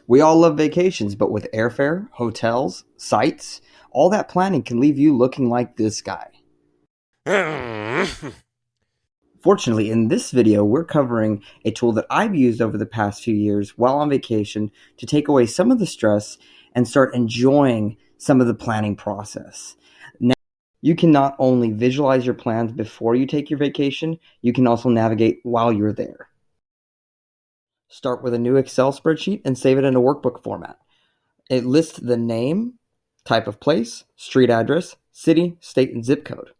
We all love vacations, but with airfare, hotels, sites, all that planning can leave you looking like this guy. Fortunately, in this video, we're covering a tool that I've used over the past few years while on vacation to take away some of the stress and start enjoying some of the planning process. Now, you can not only visualize your plans before you take your vacation, you can also navigate while you're there. Start with a new Excel spreadsheet and save it in a workbook format. It lists the name, type of place, street address, city, state, and zip code.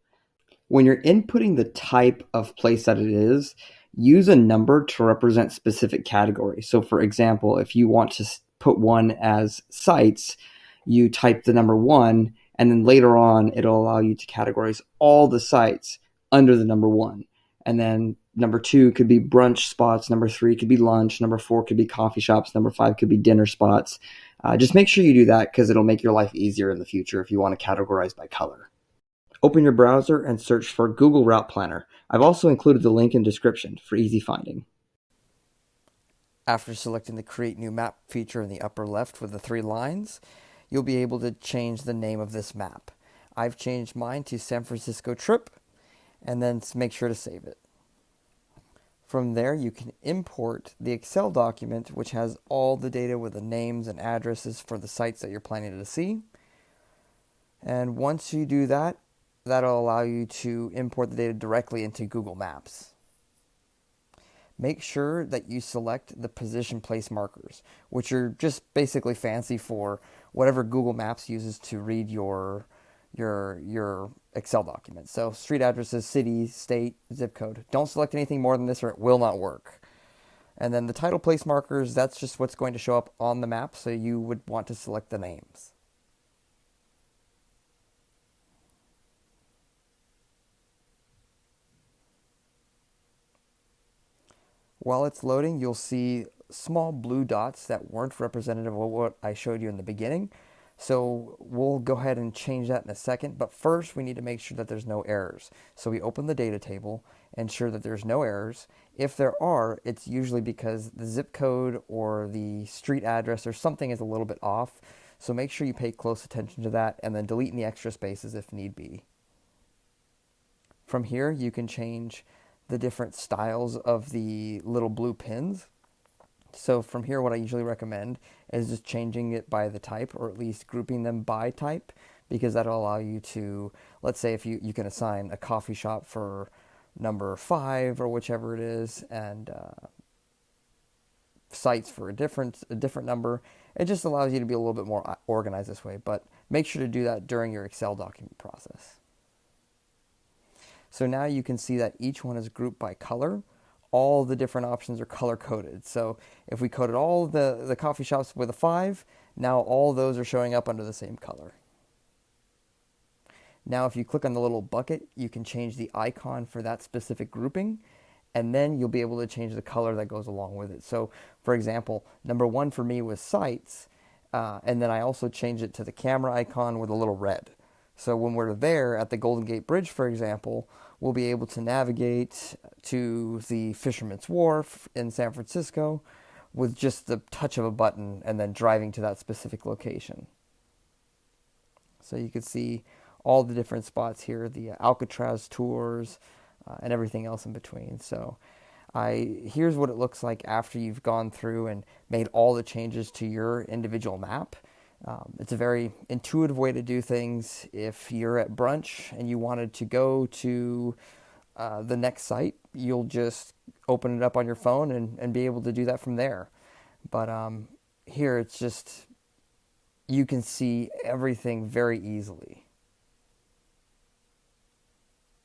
When you're inputting the type of place that it is, use a number to represent specific categories. So for example, if you want to put one as sites, you type the number 1, and then later on it'll allow you to categorize all the sites under the number 1. And then number 2 could be brunch spots, number 3 could be lunch, number 4 could be coffee shops, number 5 could be dinner spots. Just make sure you do that because it'll make your life easier in the future if you want to categorize by color. Open your browser and search for Google Route Planner. I've also included the link in description for easy finding. After selecting the Create New Map feature in the upper left with the 3 lines, you'll be able to change the name of this map. I've changed mine to San Francisco Trip, and then make sure to save it. From there, you can import the Excel document, which has all the data with the names and addresses for the sites that you're planning to see. And once you do that, that'll allow you to import the data directly into Google Maps. Make sure that you select the position place markers, which are just basically fancy for whatever Google Maps uses to read your Excel document. So street addresses, city, state, zip code. Don't select anything more than this or it will not work. And then the title place markers, that's just what's going to show up on the map, so you would want to select the names. While it's loading, you'll see small blue dots that weren't representative of what I showed you in the beginning. So we'll go ahead and change that in a second, but first we need to make sure that there's no errors. So we open the data table, ensure that there's no errors. If there are, it's usually because the zip code or the street address or something is a little bit off. So make sure you pay close attention to that and then delete any extra spaces if need be. From here, you can change the different styles of the little blue pins. So from here, what I usually recommend is just changing it by the type, or at least grouping them by type, because that'll allow you to, let's say if you can assign a coffee shop for number 5 or whichever it is, and sites for a different number. It just allows you to be a little bit more organized this way, but make sure to do that during your Excel document process. So now you can see that each one is grouped by color. All the different options are color coded. So if we coded all the coffee shops with a 5, now all those are showing up under the same color. Now if you click on the little bucket, you can change the icon for that specific grouping, and then you'll be able to change the color that goes along with it. So for example, number 1 for me was sites, and then I also changed it to the camera icon with a little red. So when we're there at the Golden Gate Bridge, for example, we'll be able to navigate to the Fisherman's Wharf in San Francisco with just the touch of a button and then driving to that specific location. So you can see all the different spots here, the Alcatraz tours and everything else in between. So here's what it looks like after you've gone through and made all the changes to your individual map. It's a very intuitive way to do things. If you're at brunch and you wanted to go to the next site, you'll just open it up on your phone and be able to do that from there. But here it's just, you can see everything very easily.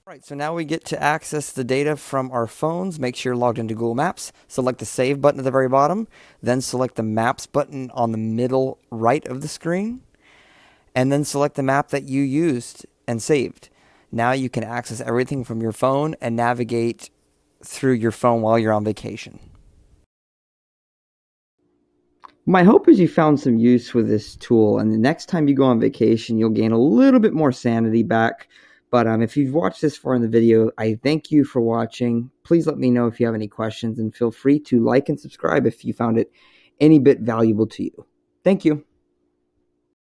All right, so now we get to access the data from our phones. Make sure you're logged into Google Maps. Select the Save button at the very bottom. Then select the Maps button on the middle right of the screen. And then select the map that you used and saved. Now you can access everything from your phone and navigate through your phone while you're on vacation. My hope is you found some use with this tool, and the next time you go on vacation, you'll gain a little bit more sanity back. But if you've watched this far in the video, I thank you for watching. Please let me know if you have any questions, and feel free to like and subscribe if you found it any bit valuable to you. Thank you.